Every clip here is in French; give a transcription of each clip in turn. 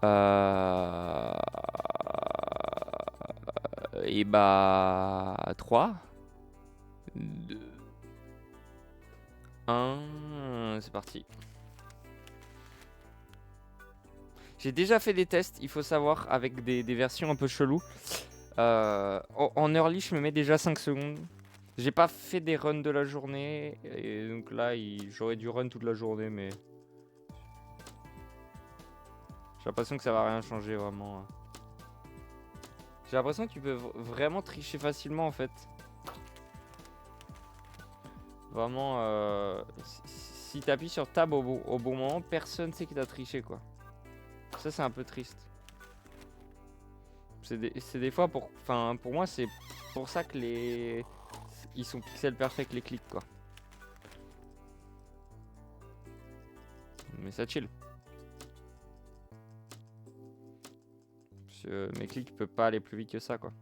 Euh... Et bah... 3, 2, 1... C'est parti. J'ai déjà fait des tests, il faut savoir, avec des versions un peu cheloues. En early, je me mets déjà 5 secondes. J'ai pas fait des runs de la journée. Et donc là, j'aurais dû run toute la journée, mais... J'ai l'impression que ça va rien changer, vraiment. J'ai l'impression que tu peux vraiment tricher facilement, en fait. Vraiment, si t'appuies sur Tab au bon moment, personne sait que t'as triché, quoi. Ça, c'est un peu triste. C'est des fois, pour moi, c'est pour ça que ils sont pixel perfect, les clics, quoi. Mais ça chill. Parce que mes clics peuvent pas aller plus vite que ça, quoi.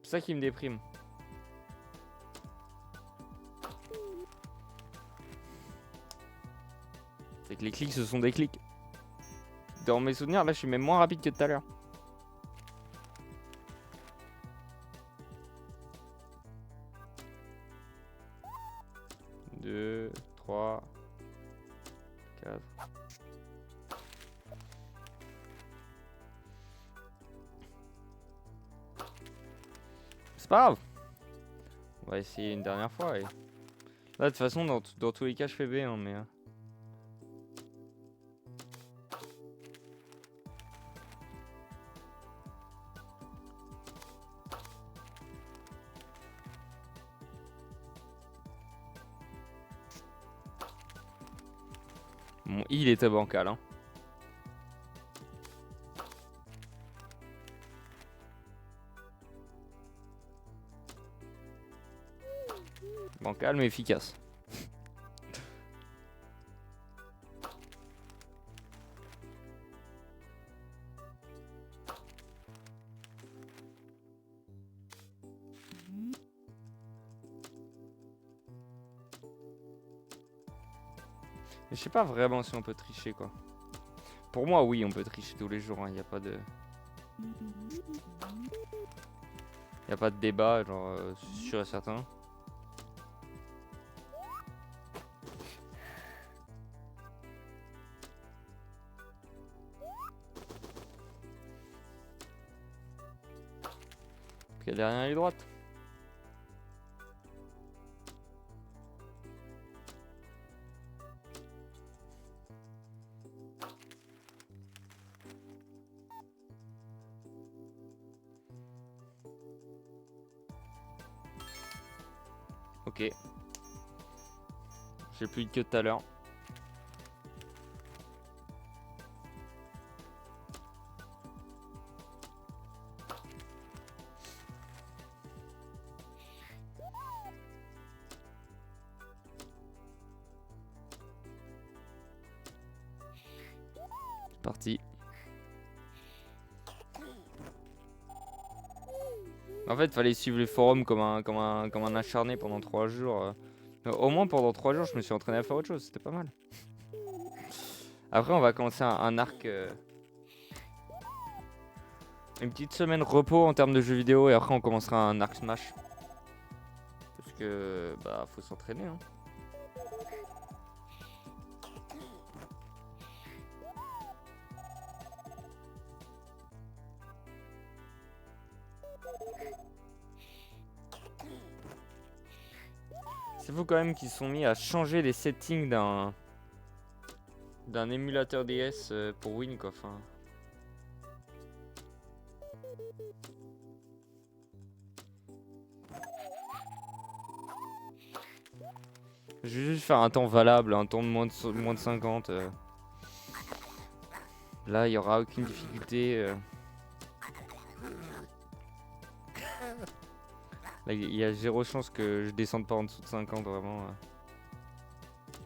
C'est ça qui me déprime. C'est que les clics, ce sont des clics. Dans mes souvenirs, là, je suis même moins rapide que tout à l'heure. Deux, 3, 4. C'est pas grave. On va essayer une dernière fois. Et... Là, de toute façon, dans tous les cas, je fais B, hein, mais... Mon il était bancal, hein. Bancal, mais efficace. Mais je sais pas vraiment si on peut tricher, quoi. Pour moi, oui, on peut tricher tous les jours, hein. Y a pas de... Y a pas de débat, genre, sûr et certain. Puis la dernière ligne droite. Ok. J'ai plus vite que tout à l'heure. C'est parti. En fait, fallait suivre les forums comme un acharné pendant 3 jours. Au moins pendant 3 jours, je me suis entraîné à faire autre chose, c'était pas mal. Après, on va commencer un arc... Une petite semaine repos en termes de jeux vidéo et après on commencera un arc Smash. Parce que, bah, faut s'entraîner, hein. C'est fou quand même qu'ils se sont mis à changer les settings d'un émulateur DS pour Win, quoi. Enfin... Je vais juste faire un temps valable, un temps de moins de 50. Là, il n'y aura aucune difficulté. Là, il y a zéro chance que je descende pas en dessous de 50, vraiment.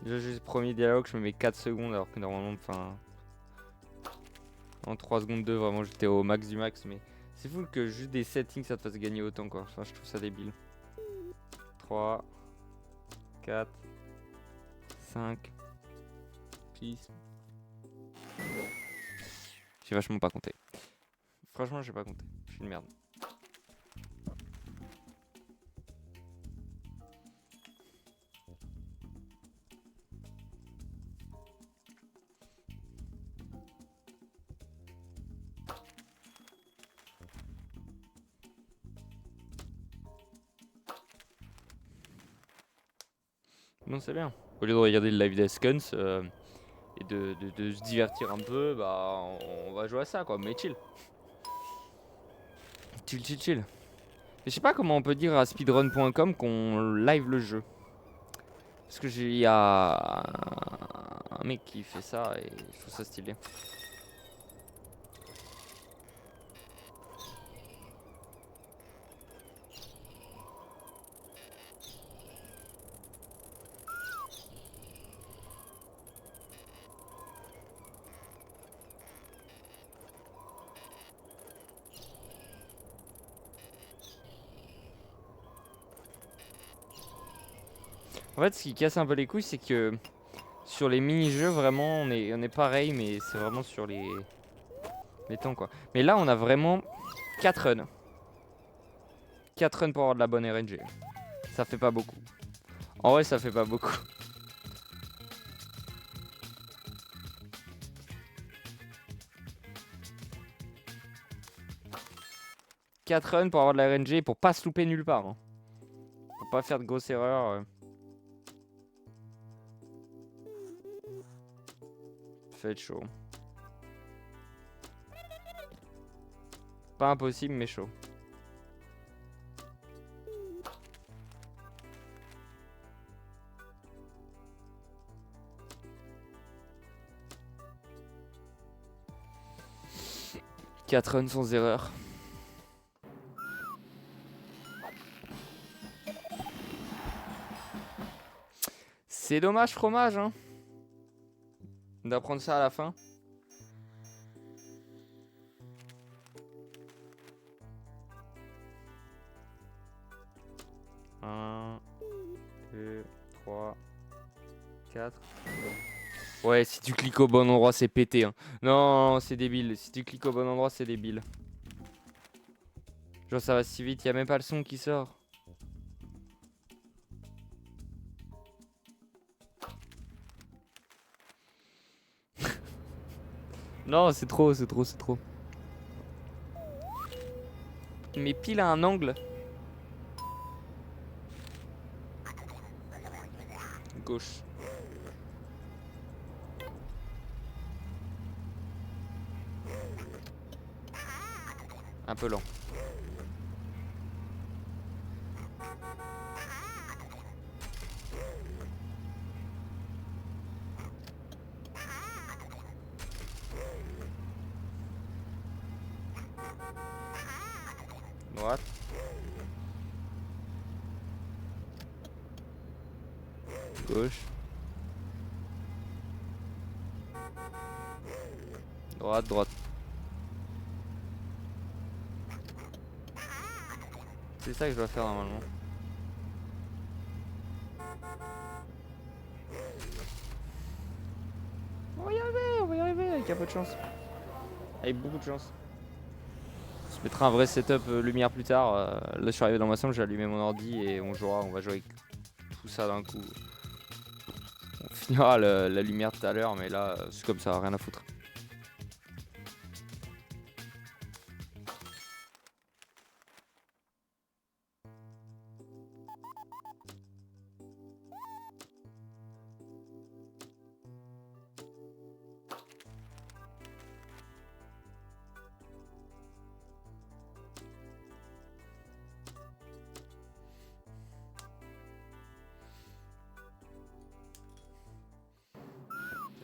Déjà, juste premier dialogue, je me mets 4 secondes alors que normalement, enfin... En 3 secondes 2, vraiment, j'étais au max du max. Mais c'est fou que juste des settings, ça te fasse gagner autant, quoi. Enfin, je trouve ça débile. 3, 4, 5, 6, J'ai vachement pas compté. Franchement, j'ai pas compté. Je suis une merde. Non, c'est bien. Au lieu de regarder le live d'Eskuns et de se divertir un peu, bah on va jouer à ça quoi, mais chill. Chill, chill, chill. Et je sais pas comment on peut dire à speedrun.com qu'on live le jeu. Parce que il y a un mec qui fait ça et je trouve ça stylé. En fait, ce qui casse un peu les couilles, c'est que sur les mini-jeux, vraiment, on est pareil, mais c'est vraiment sur les temps, quoi. Mais là, on a vraiment 4 runs. 4 runs pour avoir de la bonne RNG. Ça fait pas beaucoup. En vrai, ça fait pas beaucoup. « 4 runs pour avoir de la RNG, pour pas se louper nulle part. Hein. Pour pas faire de grosses erreurs. Fait chaud. Pas impossible, mais chaud. « 4 runs sans erreur. C'est dommage, fromage, hein. D'apprendre ça à la fin. Un, 2, 3, 4. Ouais, si tu cliques au bon endroit, c'est pété. Hein. Non, c'est débile. Si tu cliques au bon endroit, c'est débile. Genre, ça va si vite, y a même pas le son qui sort. Non, c'est trop, c'est trop, c'est trop. Mais pile à un angle. Gauche. Un peu lent. Droite. Gauche. Droite, droite. C'est ça que je dois faire normalement. On va y arriver avec un peu de chance. Avec beaucoup de chance. On se mettra un vrai setup lumière plus tard. Là je suis arrivé dans ma chambre, j'ai allumé mon ordi et on va jouer avec tout ça d'un coup. On finira la lumière tout à l'heure, mais là c'est comme ça, rien à foutre.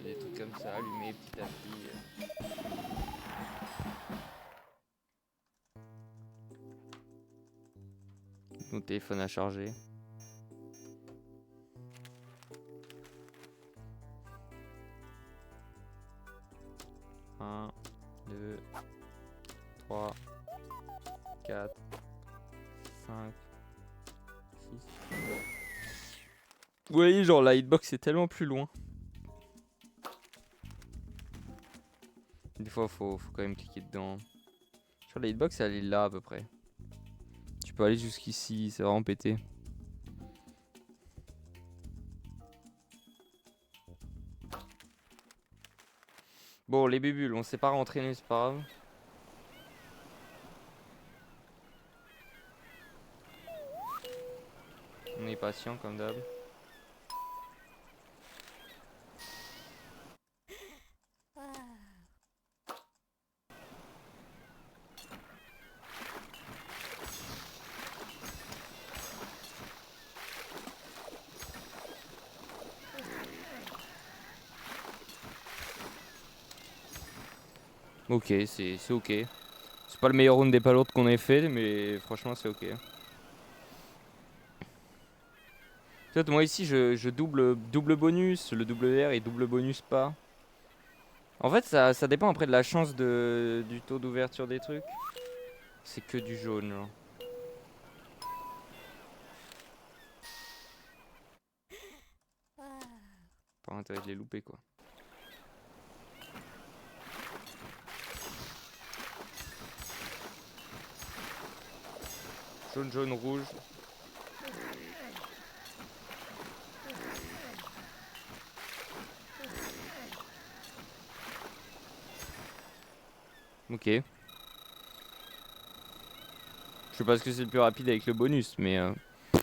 Des trucs comme ça, allumés petit à petit. Mon téléphone à charger. Un, 2, 3, 4, 5, 6. Vous voyez, genre la hitbox est tellement plus loin. Des fois, faut quand même cliquer dedans. Sur les hitbox, elle est là à peu près. Tu peux aller jusqu'ici, c'est vraiment pété. Bon, les bébules, on s'est pas rentraîné, c'est pas grave. On est patient comme d'hab. Ok, c'est ok. C'est pas le meilleur round des palourdes qu'on ait fait, mais franchement, c'est ok. Peut-être moi ici, je double bonus, le WR et double bonus pas. En fait, ça dépend après de la chance du taux d'ouverture des trucs. C'est que du jaune, genre. Pas intérêt de les louper, quoi. Jaune, jaune, rouge. Ok. Je sais pas ce que c'est le plus rapide avec le bonus, mais on peut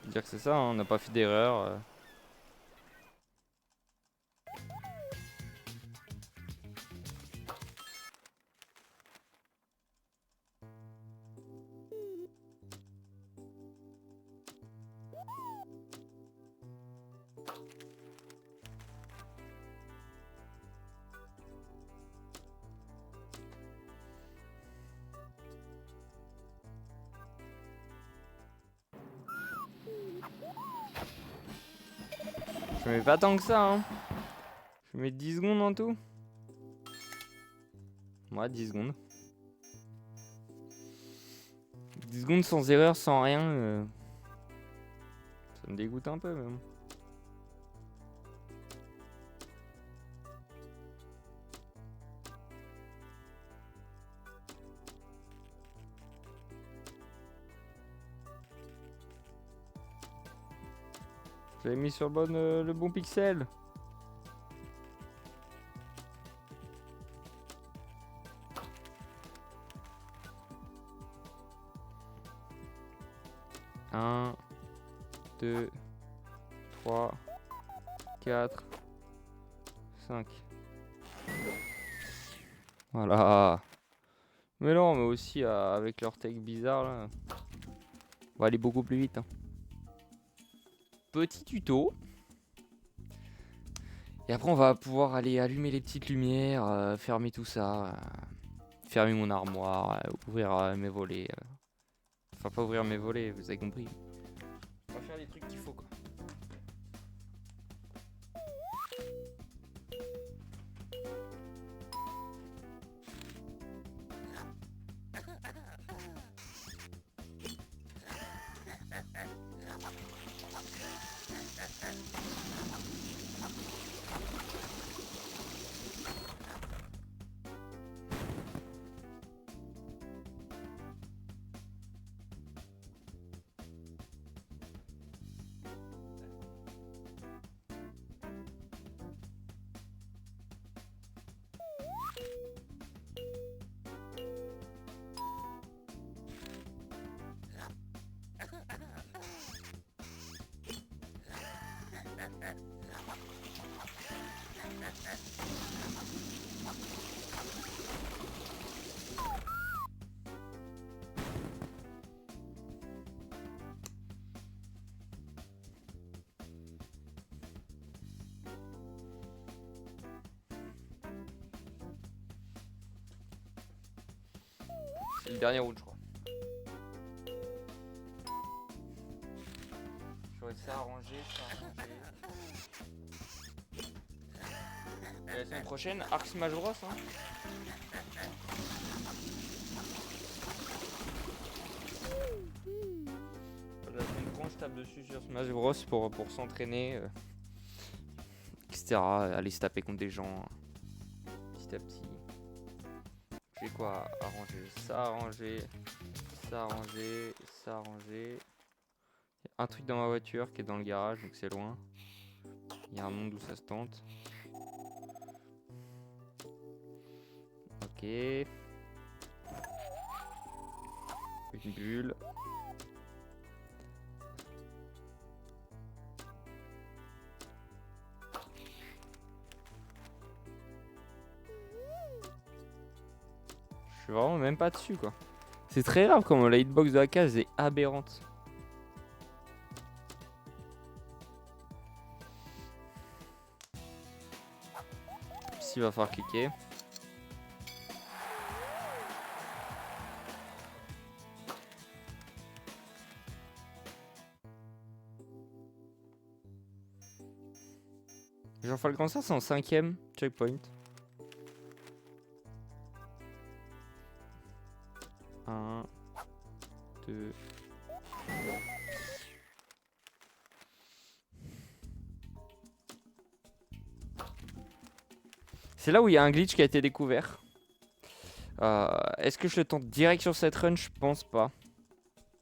dire que c'est ça, hein, on n'a pas fait d'erreur. Je mets pas tant que ça, hein. Je mets 10 secondes en tout. Ouais, 10 secondes. 10 secondes sans erreur, sans rien. Ça me dégoûte un peu, même. J'avais mis sur le bon pixel. Un, 2, 3, 4, 5. Voilà. Mais non, mais aussi avec leur tech bizarre là. On va aller beaucoup plus vite, hein. Petit tuto. Et après on va pouvoir aller allumer les petites lumières, fermer tout ça, fermer mon armoire, ouvrir mes volets. Enfin pas ouvrir mes volets, vous avez compris. On va faire les trucs qu'il faut quoi. C'est le dernier round je crois. J'aurais ça arrangé, Et la semaine prochaine, Arc Smash Bros. Hein. La semaine prochaine, je tape dessus sur Smash Bros. Pour s'entraîner, etc. Aller se taper contre des gens. petit à petit. J'ai quoi à ranger? Ça à ranger, ça à ranger, ça à ranger. Il y a un truc dans ma voiture qui est dans le garage, donc c'est loin. Il y a un monde où ça se tente. Ok. Une bulle. Je suis vraiment même pas dessus quoi. C'est très rare comment la hitbox de la case est aberrante. Ici il va falloir cliquer. Jean-Falcon Cancer c'est en 5ème checkpoint. 1, 2. C'est là où il y a un glitch qui a été découvert. Est-ce que je le tente direct sur cette run? Je pense pas.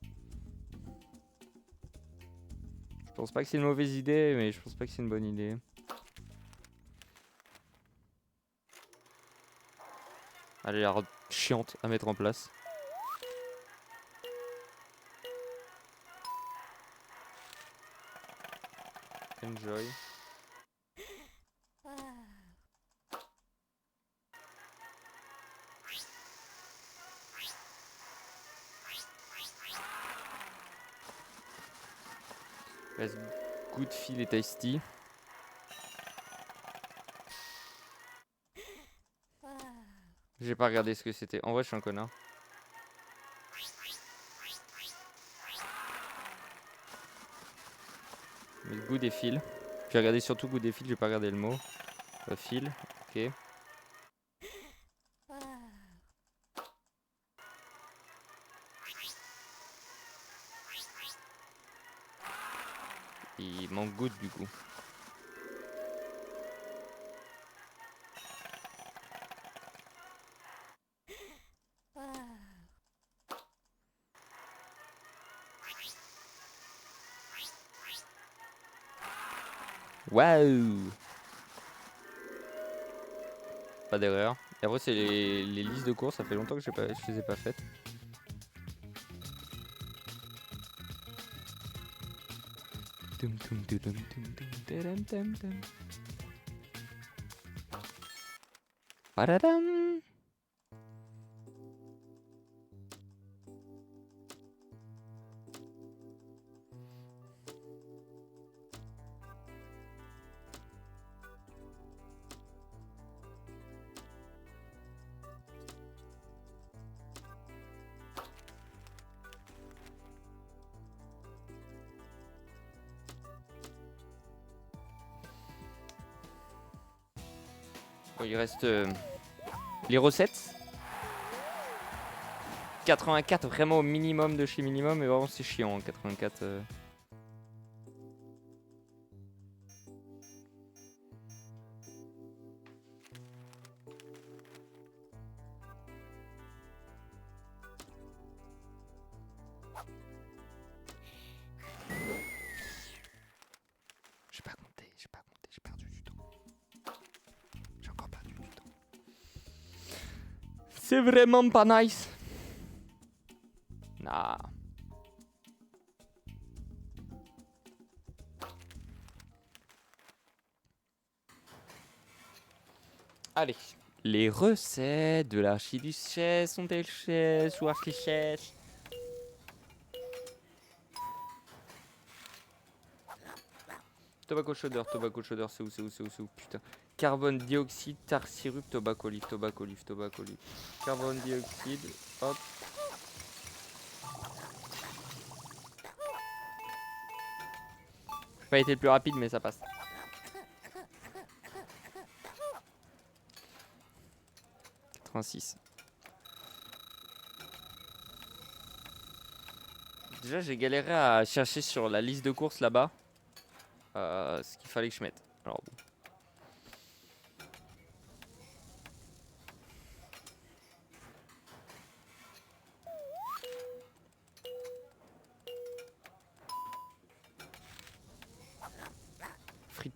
Je pense pas que c'est une mauvaise idée, mais je pense pas que c'est une bonne idée. Elle a l'air chiante à mettre en place. Enjoy. Reste good feel et tasty. J'ai pas regardé ce que c'était. En vrai, je suis un connard. Mais good et feel. J'ai regardé surtout good et feel, j'ai pas regardé le mot. Feel, ok. Il manque good du coup. Waouh! Pas d'erreur. Et après, c'est les listes de courses. Ça fait longtemps que je les ai pas faites. Padadam. Bon, il reste les recettes. 84 vraiment au minimum de chez minimum, mais vraiment c'est chiant hein, 84. J'ai pas compté, j'ai perdu du temps. J'ai encore perdu du temps. C'est vraiment pas nice. Nah. Allez. Les recettes de l'archiduchesse sont-elles chaises ou archichesse? Tobacco chauder, c'est où, putain. Carbone dioxyde, tar syrup, tobacco leaf. Carbone dioxyde, hop. J'ai pas été le plus rapide, mais ça passe. Déjà, j'ai galéré à chercher sur la liste de courses là-bas ce qu'il fallait que je mette. Alors bon.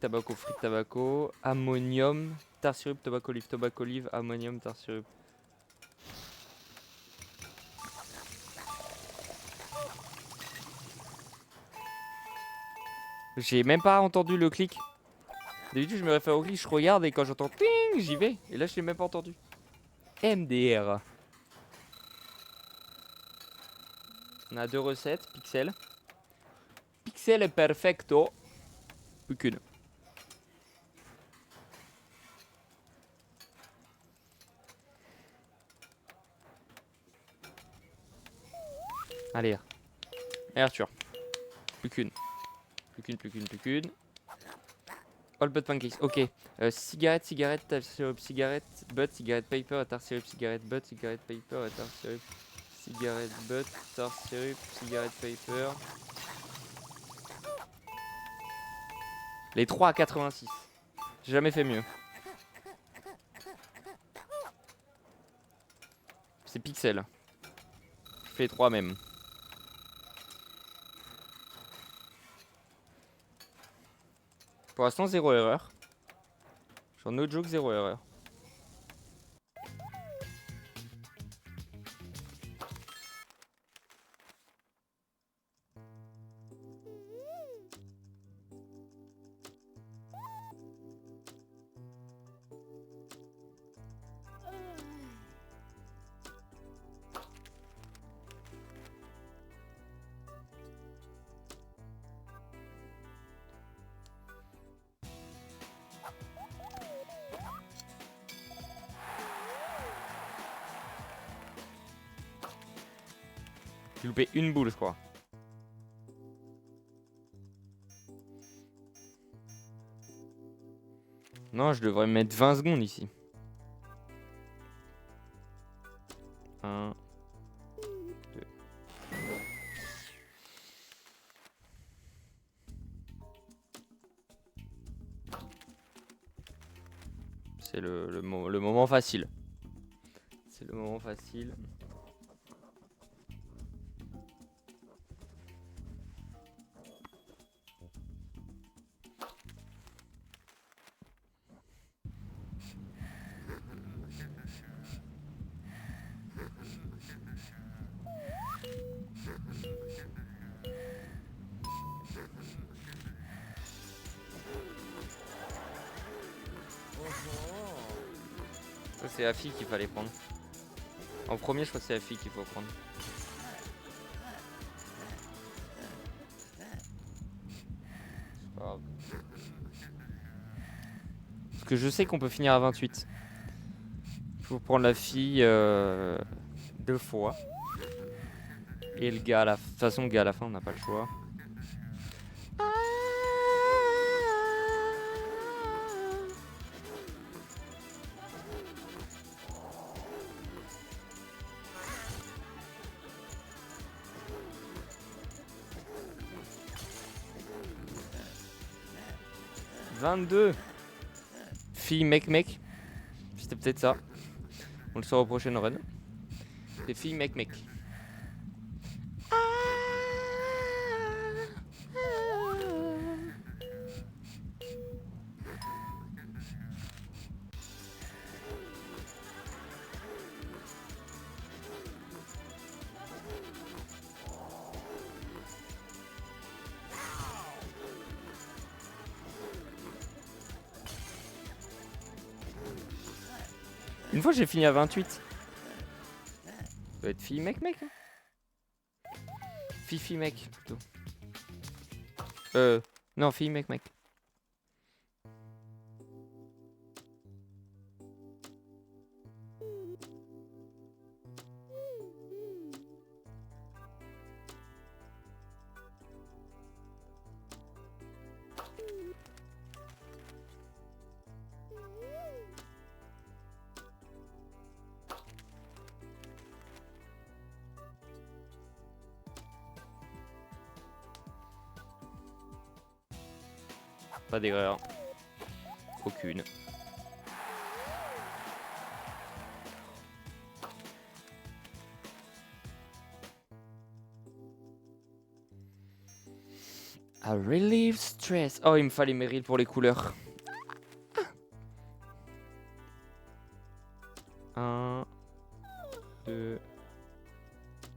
tabaco, frites, tabaco, ammonium, tar syrup, tobacco olive, ammonium, tar syrup. J'ai même pas entendu le clic. D'habitude, je me réfère au clic, je regarde et quand j'entends ping, j'y vais. Et là, je l'ai même pas entendu. MDR. On a 2 recettes, Pixel. Pixel est perfecto. Plus qu'une. Allez. Et Arthur. Plus qu'une. Plus qu'une. All but pancakes. Ok. Cigarette, tar syrup, cigarette, butt, cigarette paper, tar syrup, cigarette, butt, cigarette paper, tar syrup, cigarette, butt, tar syrup, cigarette paper. Les 3 à 86. J'ai jamais fait mieux. C'est Pixel. Je fais les 3 même. Pour l'instant, 0 erreur. Genre no joke, 0 erreur. J'ai loupé une boule, je crois. Non, je devrais mettre 20 secondes ici. 1, 2. C'est le moment facile. C'est le moment facile. Ça, c'est la fille qu'il fallait prendre. En premier, je crois que c'est la fille qu'il faut prendre. C'est pas grave. Parce que je sais qu'on peut finir à 28. Il faut prendre la fille 2 fois. Et le gars à la fin. De toute façon, le gars à la fin, on n'a pas le choix. « 22 ! Fille mec. C'était peut-être ça. On le saura au prochain run. C'est fille mec. Une fois j'ai fini à 28. Ça doit être fille mec. Hein. Fifi mec plutôt. Non, fille mec. Pas d'erreur. Aucune. A relieve stress. Oh, il me fallait Meryl pour les couleurs. 1, 2,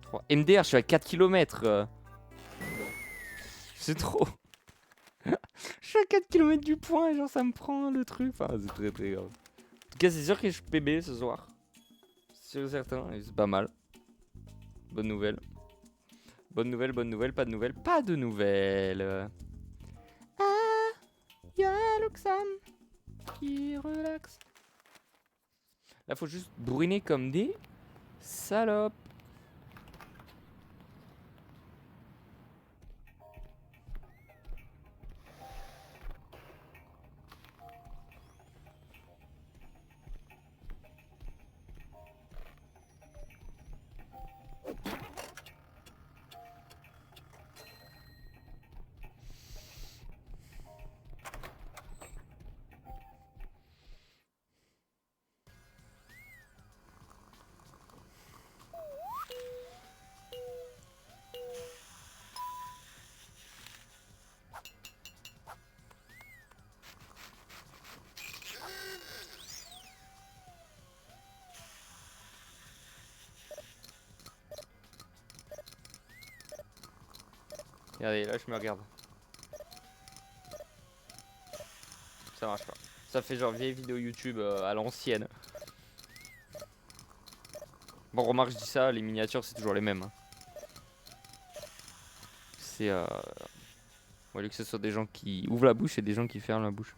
3. MDR, je suis à 4 km. C'est trop. Je suis à 4 km du point et genre ça me prend le truc. Enfin, c'est très très grave. En tout cas, c'est sûr que je PB ce soir. C'est sûr et certain. Et c'est pas mal. Bonne nouvelle. Bonne nouvelle, bonne nouvelle, pas de nouvelles. Pas de nouvelles. Ah, y'a Luxam qui relaxe. Là, faut juste brûler comme des salopes. Regardez, là, je me regarde. Ça marche pas. Ça fait genre vieille vidéo YouTube à l'ancienne. Bon, remarque, je dis ça, les miniatures, c'est toujours les mêmes. Hein. C'est... Au lieu que ce soit des gens qui ouvrent la bouche et des gens qui ferment la bouche.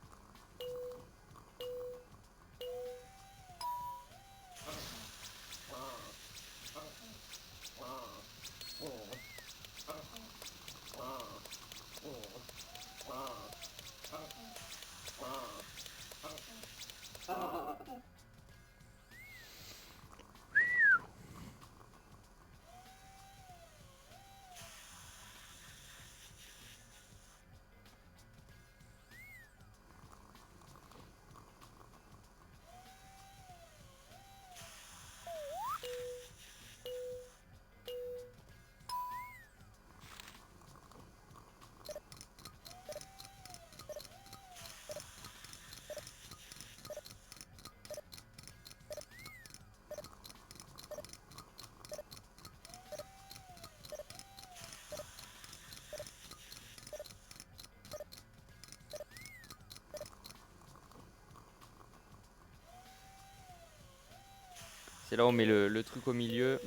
C'est là où on met le truc au milieu.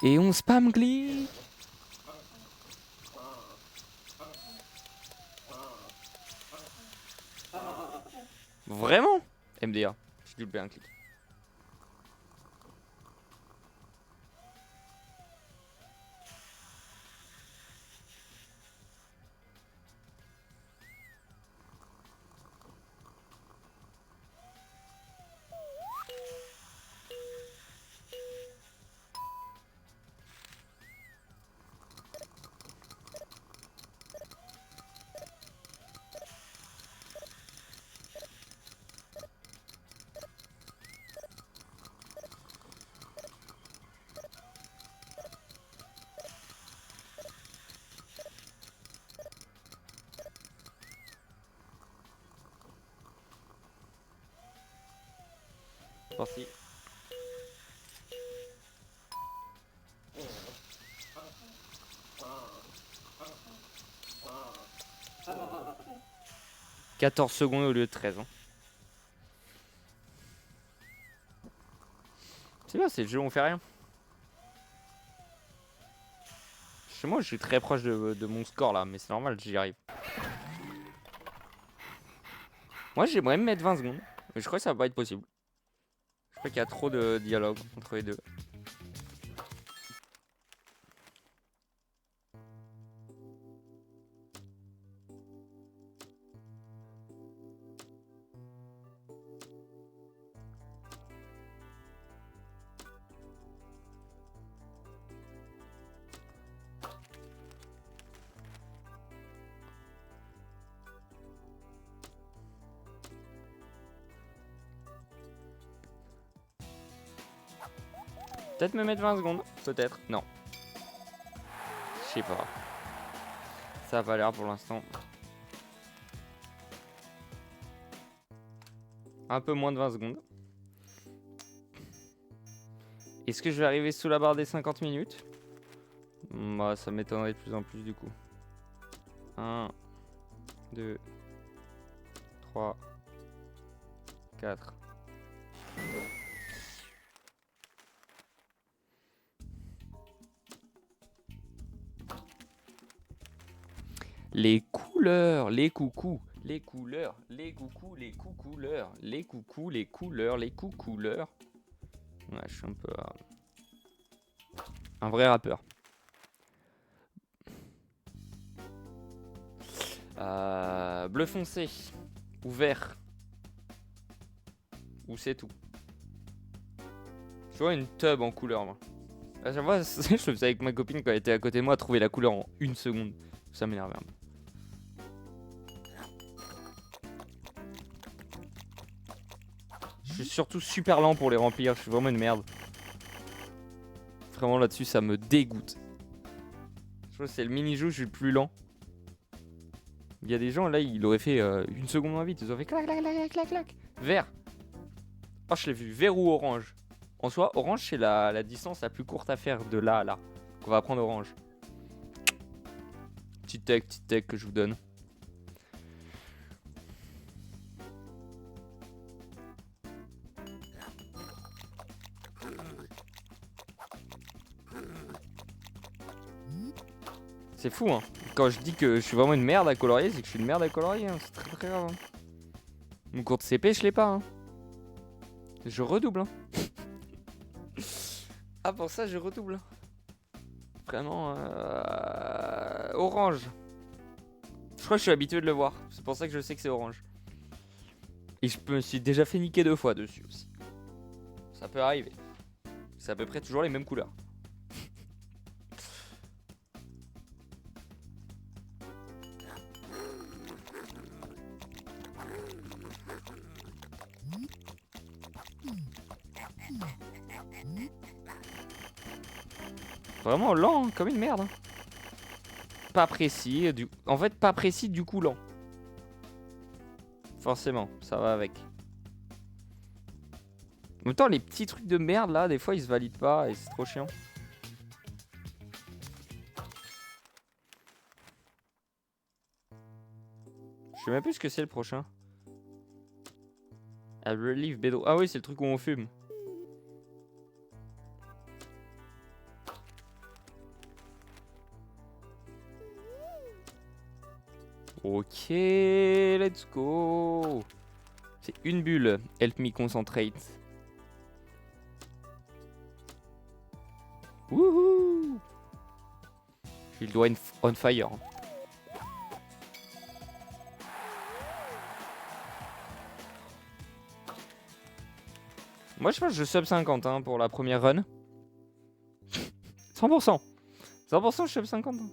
Et on spam glee. Vraiment MDA. J'ai doublé un clic. Merci. « 14 secondes au lieu de 13. Hein. C'est bien, c'est le jeu où on fait rien. Chez moi, je suis très proche de mon score là, mais c'est normal, j'y arrive. Moi, j'aimerais me mettre 20 secondes, mais je crois que ça va pas être possible. Je crois qu'il y a trop de dialogue entre les deux. Peut-être me mettre 20 secondes, peut-être. Non. Je sais pas. Ça a pas l'air pour l'instant. Un peu moins de 20 secondes. Est-ce que je vais arriver sous la barre des 50 minutes? Bah, ça m'étonnerait de plus en plus du coup. 1, 2, 3, 4. Les couleurs, les coucous, les couleurs, les coucous, les coucouleurs, les coucous, les couleurs, les coucouleurs. Ouais, je suis un peu un vrai rappeur. Bleu foncé ou vert. Ou c'est tout. Je vois une tub en couleur moi. À chaque fois, je le faisais avec ma copine quand elle était à côté de moi, à trouver la couleur en 1 seconde. Ça m'énerve un peu. Je suis surtout super lent pour les remplir, je suis vraiment une merde. Vraiment là-dessus, ça me dégoûte. Je crois que c'est le mini-jeu, je suis le plus lent. Il y a des gens là, il aurait fait 1 seconde moins vite. Ils ont fait clac, clac, clac, clac, clac. Vert. Oh, je l'ai vu, vert ou orange. En soi, orange, c'est la distance la plus courte à faire de là à là. On va prendre orange. Petite tech que je vous donne. C'est fou, hein. Quand je dis que je suis vraiment une merde à colorier, c'est que je suis une merde à colorier. Hein. C'est très très grave. Hein. Mon cours de CP, je l'ai pas. Hein. Je redouble. Hein. Ah, pour ça, je redouble. Vraiment. Orange. Je crois que je suis habitué de le voir. C'est pour ça que je sais que c'est orange. Et je me suis déjà fait niquer 2 fois dessus aussi. Ça peut arriver. C'est à peu près toujours les mêmes couleurs. Vraiment lent, hein, comme une merde. Hein. Pas précis, en fait pas précis du coup lent. Forcément, ça va avec. En même temps, les petits trucs de merde là, des fois ils se valident pas et c'est trop chiant. Je sais même plus ce que c'est le prochain. I relieve Bedo. Ah oui, c'est le truc où on fume. Ok, let's go. C'est une bulle. Help me concentrate. Wouhou. J'ai le doigt on fire. Moi je pense que je sub 50 hein, pour la première run. 100%. 100% je sub 50. Hein.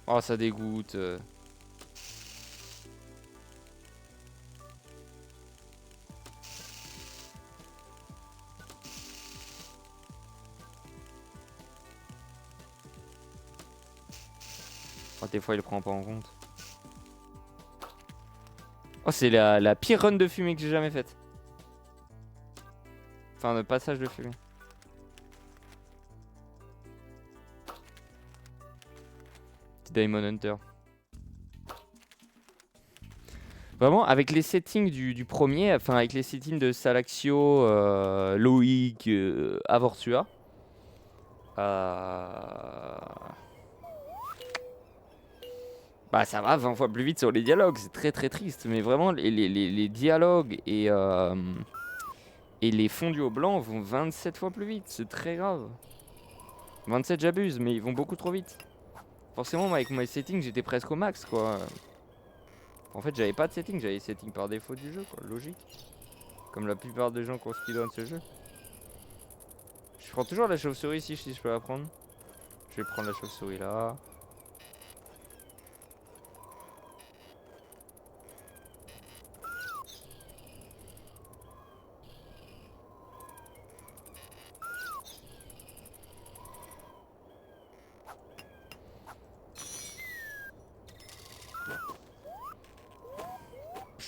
Oh ça dégoûte. Oh, des fois il le prend pas en compte. Oh c'est la pire run de fumée que j'ai jamais faite. Enfin de passage de fumée. Diamond Hunter. Vraiment, avec les settings du premier, enfin avec les settings de Salaxio, Loïc, Avortua, bah ça va 20 fois plus vite sur les dialogues, c'est très très triste, mais vraiment les dialogues et les fondus au blanc vont 27 fois plus vite, c'est très grave. 27 j'abuse, mais ils vont beaucoup trop vite. Forcément, moi, avec mes settings, j'étais presque au max, quoi. En fait, j'avais pas de setting, j'avais les settings par défaut du jeu, quoi. Logique. Comme la plupart des gens qui ont speedrun ce jeu. Je prends toujours la chauve-souris ici, si je peux la prendre. Je vais prendre la chauve-souris là.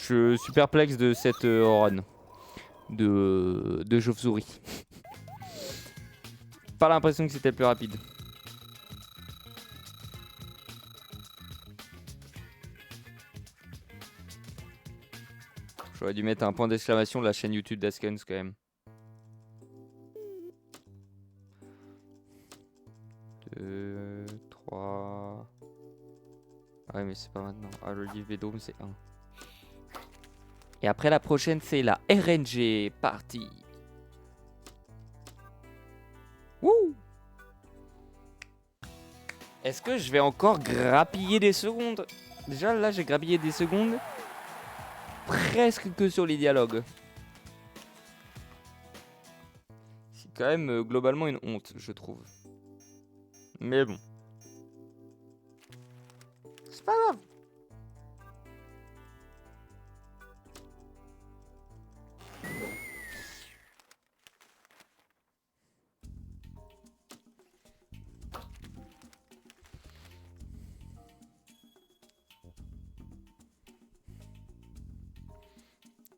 Je suis perplexe de cette run de chauve-souris. Pas l'impression que c'était le plus rapide. J'aurais dû mettre un point d'exclamation de la chaîne YouTube d'Askens quand même. 2, 3... Ah ouais mais c'est pas maintenant. Ah le livre Vedome c'est 1. Et après la prochaine c'est la RNG partie. Wouh! Est-ce que je vais encore grappiller des secondes? Déjà là j'ai grappillé des secondes presque que sur les dialogues. C'est quand même globalement une honte je trouve. Mais bon. C'est pas grave.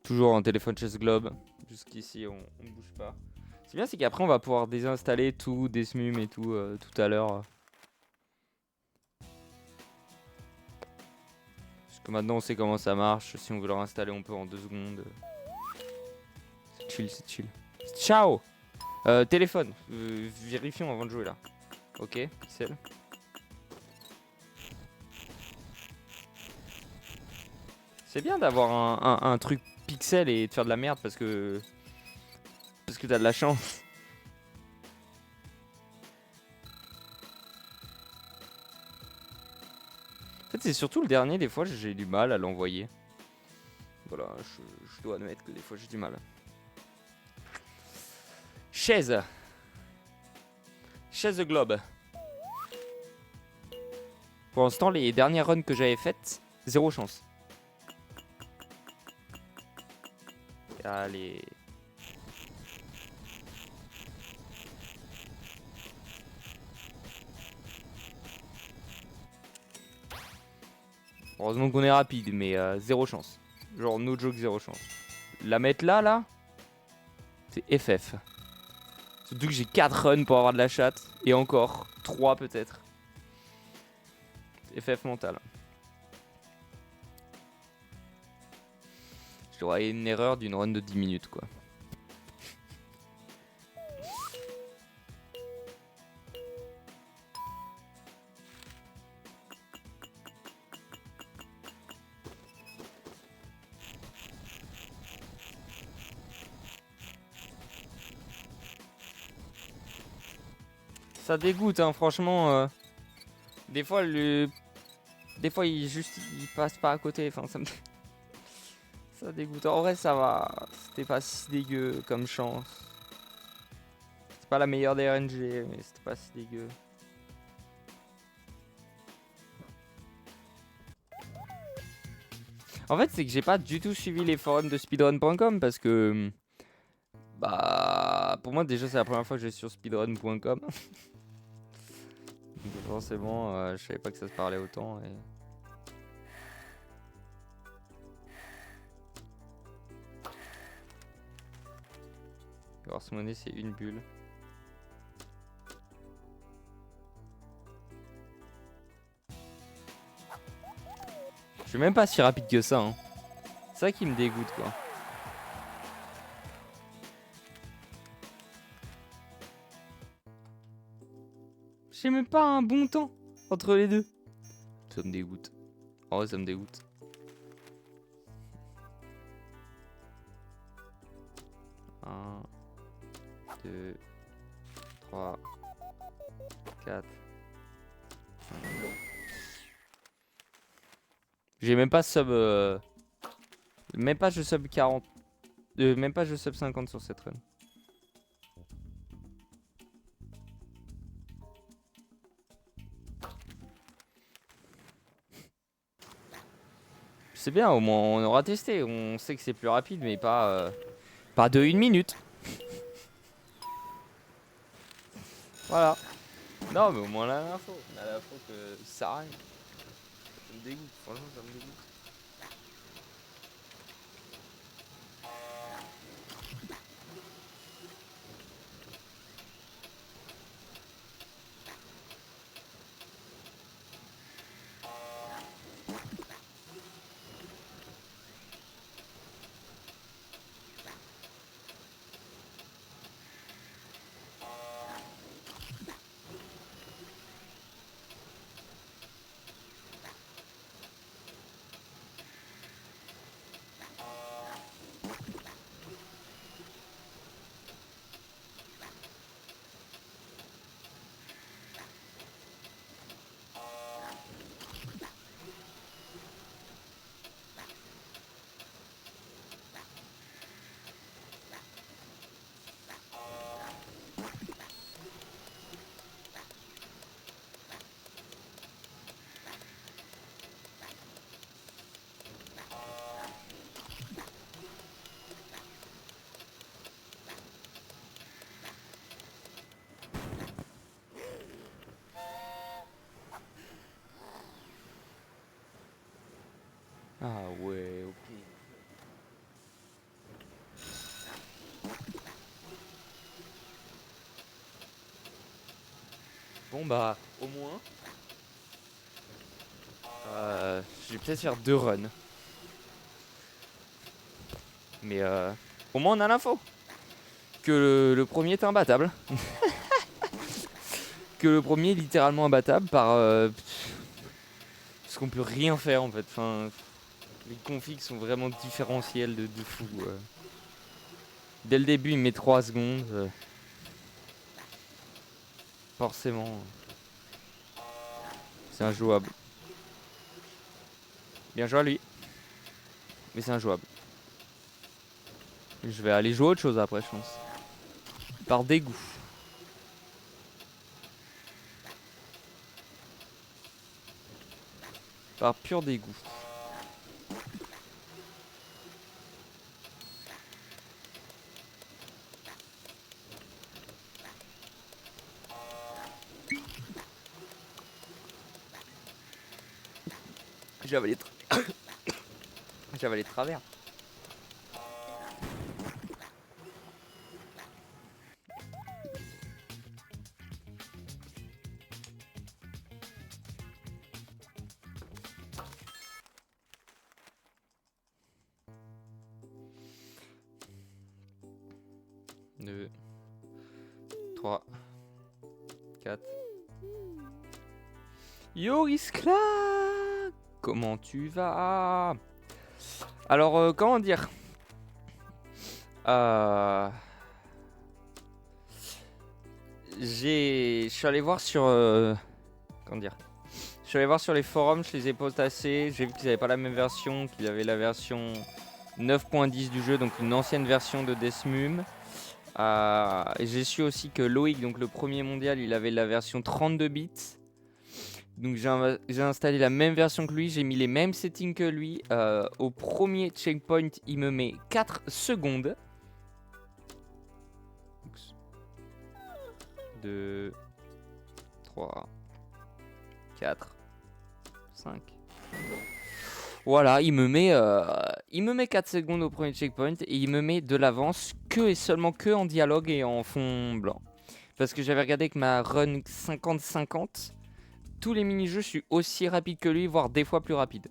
Toujours en téléphone chaise globe. Jusqu'ici on ne bouge pas. Ce qui est bien c'est qu'après on va pouvoir désinstaller tout, des SMUM et tout tout à l'heure. Parce que maintenant on sait comment ça marche. Si on veut le réinstaller on peut en 2 secondes. C'est chill, c'est chill. Ciao. Téléphone. Vérifions avant de jouer là. Ok, pixel. C'est bien d'avoir un truc pixel et de faire de la merde parce que t'as de la chance. En fait c'est surtout le dernier, des fois j'ai du mal à l'envoyer. Voilà, je dois admettre que des fois j'ai du mal. Chaise. Chaise globe. Pour l'instant les dernières runs que j'avais faites, 0 chance. Allez. Heureusement qu'on est rapide, mais 0 chance. Genre no joke, 0 chance. La mettre là, c'est FF. Surtout que j'ai 4 runs pour avoir de la chatte. Et encore 3 peut-être. FF mental. J'aurais une erreur d'une run de 10 minutes quoi. Ça dégoûte hein, franchement. Des fois il passe pas à côté. Enfin ça me... Ça dégoûte. En vrai ça va. C'était pas si dégueu comme chance. C'est pas la meilleure des RNG mais c'était pas si dégueu. En fait c'est que j'ai pas du tout suivi les forums de speedrun.com parce que... Bah... Pour moi déjà c'est la première fois que je vais sur speedrun.com. Donc forcément je savais pas que ça se parlait autant et... Horse Money c'est une bulle. Je suis même pas si rapide que ça hein. C'est ça qui me dégoûte quoi. J'ai même pas un bon temps entre les deux. Ça me dégoûte. En vrai ça me dégoûte. Un, 2, 3, 4, 5. J'ai même pas sub... Même pas je sub 40. Même pas je sub 50 sur cette run. C'est bien, au moins on aura testé. On sait que c'est plus rapide, mais pas de 1 minute. Voilà. Non, mais au moins on a l'info. On a l'info que ça arrive. Ça me dégoûte, franchement, ça me dégoûte. Ah ouais, ok. Bon bah, au moins, je vais peut-être faire 2 runs. Mais au moins on a l'info. Que le premier est imbattable. Que le premier est littéralement imbattable par... parce qu'on peut rien faire en fait. Enfin, les configs sont vraiment différentiels de fou. Dès le début il met 3 secondes. Forcément, c'est injouable. Bien joué à lui. Mais c'est injouable. Je vais aller jouer à autre chose après je pense. Par dégoût. Par pur dégoût. J'avais les travers. Deux, 3, 4. Yoris Clark, comment tu vas? Alors, comment dire? Je suis allé voir sur... comment dire? Je suis allé voir sur les forums, je les ai potassés. J'ai vu qu'ils n'avaient pas la même version, qu'ils avaient la version 9.10 du jeu, donc une ancienne version de Deathmum. J'ai su aussi que Loïc, donc le premier mondial, il avait la version 32 bits. Donc j'ai installé la même version que lui, j'ai mis les mêmes settings que lui. Au premier checkpoint, il me met 4 secondes. 2, 3, 4, 5. Voilà, il me met 4 secondes au premier checkpoint et il me met de l'avance que et seulement que en dialogue et en fond blanc. Parce que j'avais regardé avec ma run 50-50, tous les mini-jeux, je suis aussi rapide que lui, voire des fois plus rapide.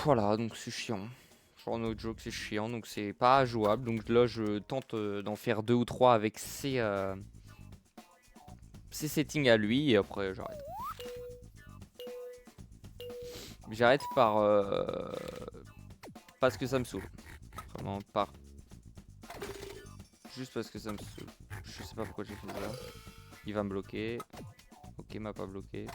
Voilà, donc c'est chiant. Genre no joke, c'est chiant, donc c'est pas jouable. Donc là, je tente d'en faire 2 ou 3 avec ses settings à lui et après j'arrête. J'arrête parce que ça me saoule. Vraiment juste parce que ça me saoule. Je sais pas pourquoi j'ai fait ça. Il va me bloquer. Ok, il m'a pas bloqué.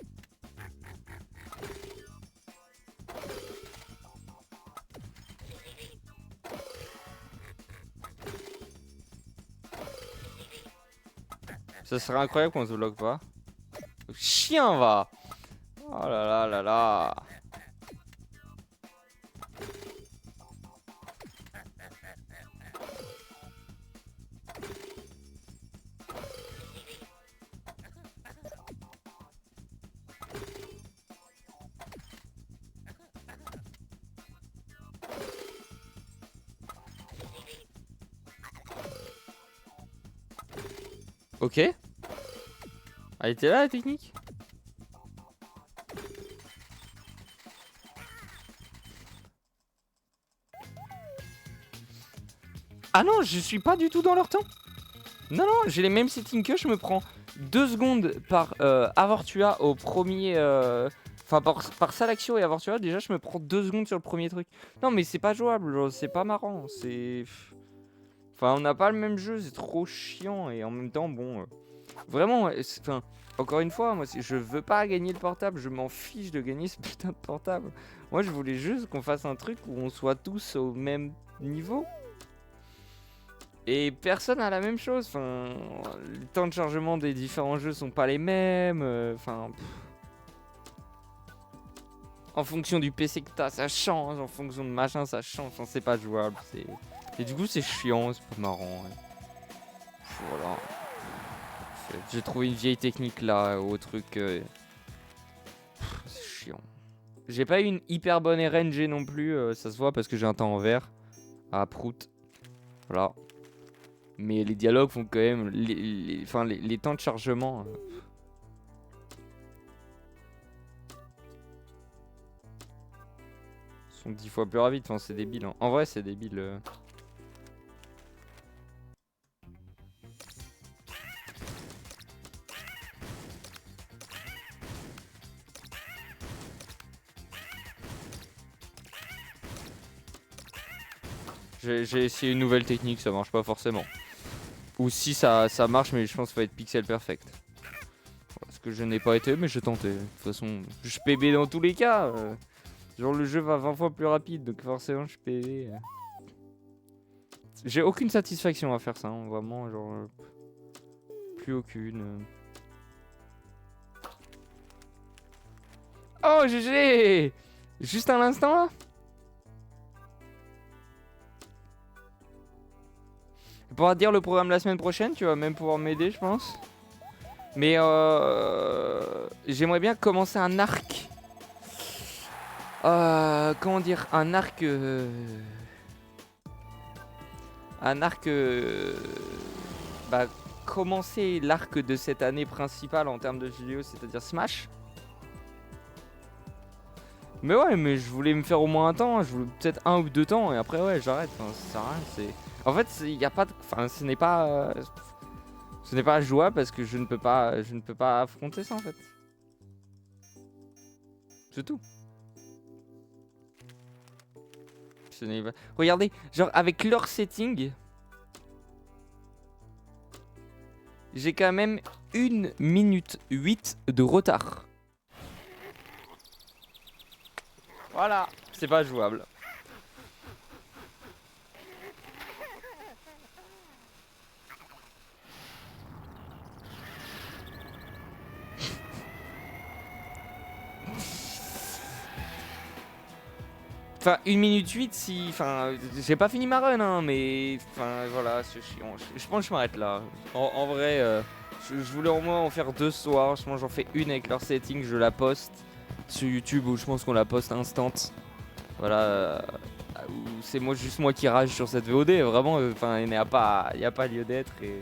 Ça serait incroyable qu'on se bloque pas. Chien va. Oh là là là là. Ok. Elle était là la technique. Ah non, je suis pas du tout dans leur temps. Non, non, j'ai les mêmes settings que je me prends 2 secondes par Avortua au premier... Enfin, par Salaxio et Avortua, déjà, je me prends 2 secondes sur le premier truc. Non, mais c'est pas jouable, c'est pas marrant, c'est... Enfin, on n'a pas le même jeu, c'est trop chiant, et en même temps, bon... vraiment, enfin, encore une fois, moi, je veux pas gagner le portable, je m'en fiche de gagner ce putain de portable. Moi, je voulais juste qu'on fasse un truc où on soit tous au même niveau. Et personne a la même chose. Enfin, les temps de chargement des différents jeux sont pas les mêmes. Enfin, en fonction du PC que t'as, ça change. En fonction de machin, ça change. Enfin, c'est pas jouable. Et du coup, c'est chiant, c'est pas marrant. Ouais. Voilà. J'ai trouvé une vieille technique là au truc. C'est chiant. J'ai pas eu une hyper bonne RNG non plus, ça se voit parce que j'ai un temps en vert. Ah, prout. Voilà. Mais les dialogues font quand même... les temps de chargement... sont 10 fois plus rapides. Enfin, c'est débile. Hein. En vrai, c'est débile. J'ai essayé une nouvelle technique, ça marche pas forcément. Ou si ça marche, mais je pense qu'il faut être pixel perfect. Parce que je n'ai pas été, mais j'ai tenté. De toute façon, je PB dans tous les cas. Genre le jeu va 20 fois plus rapide, donc forcément je PB. J'ai aucune satisfaction à faire ça, hein, vraiment, genre... plus aucune. Oh GG! Juste à l'instant là? On pourra dire le programme la semaine prochaine, tu vas même pouvoir m'aider je pense. Mais j'aimerais bien commencer un arc. Comment dire? Un arc... bah, commencer l'arc de cette année principale en termes de jeux vidéo, c'est-à-dire Smash. Mais ouais, mais je voulais me faire au moins un temps, je voulais peut-être 1 ou 2 temps, et après ouais, j'arrête, enfin, ça sert à rien, c'est... En fait, il y a pas de... Enfin, ce n'est pas jouable parce que je ne peux pas affronter ça en fait. C'est tout. Ce n'est pas... Regardez, genre avec leur setting, j'ai quand même 1 minute 8 de retard. Voilà, c'est pas jouable. Enfin, 1 minute 8 si... Enfin, j'ai pas fini ma run, hein, mais... Enfin, voilà, c'est chiant. Je pense que je m'arrête là. En vrai, je voulais au moins en faire 2 ce soir. Je pense que j'en fais une avec leur setting, je la poste sur YouTube où je pense qu'on la poste instant. Voilà. C'est juste moi qui rage sur cette VOD. Vraiment, enfin, il n'y a pas lieu d'être. Et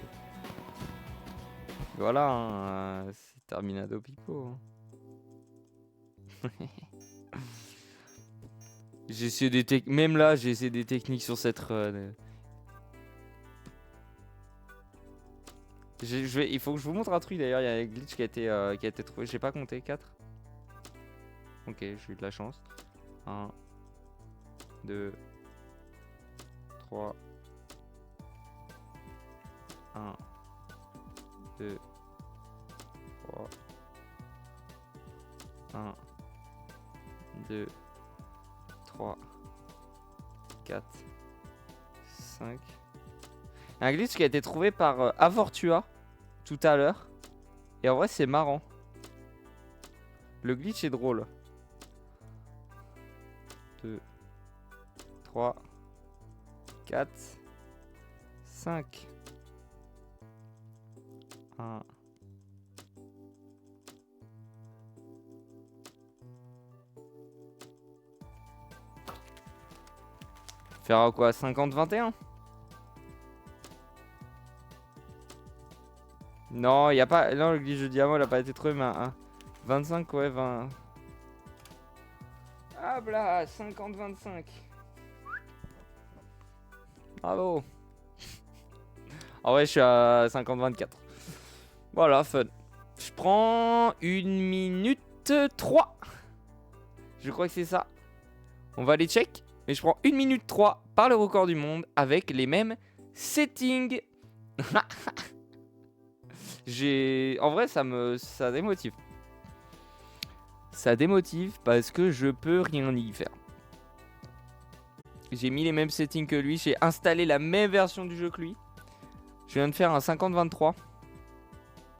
voilà, hein, c'est Terminado Pico. Hein. J'ai essayé des même là, j'ai essayé des techniques sur cette run. Il faut que je vous montre un truc d'ailleurs, il y a un glitch qui a été trouvé, j'ai pas compté, 4. Ok, j'ai eu de la chance. 1, 2, 3, 1, 2, 3, 1, 2, 3, 4, 5. Un glitch qui a été trouvé par Avortua tout à l'heure. Et en vrai, c'est marrant. Le glitch est drôle. 2, 3, 4, 5. 1. Faire quoi? 50-21? Non, y a pas. Non, le glitch de diamant, il a pas été trouvé, mais un 25, ouais, 20. Ah, blah, 50-25. Bravo. En vrai, je suis à 50-24. Voilà, fun. Je prends 1 minute 3. Je crois que c'est ça. On va aller check. Mais je prends 1 minute 3 par le record du monde avec les mêmes settings. En vrai, ça démotive. Ça démotive parce que je peux rien y faire. J'ai mis les mêmes settings que lui. J'ai installé la même version du jeu que lui. Je viens de faire un 50-23.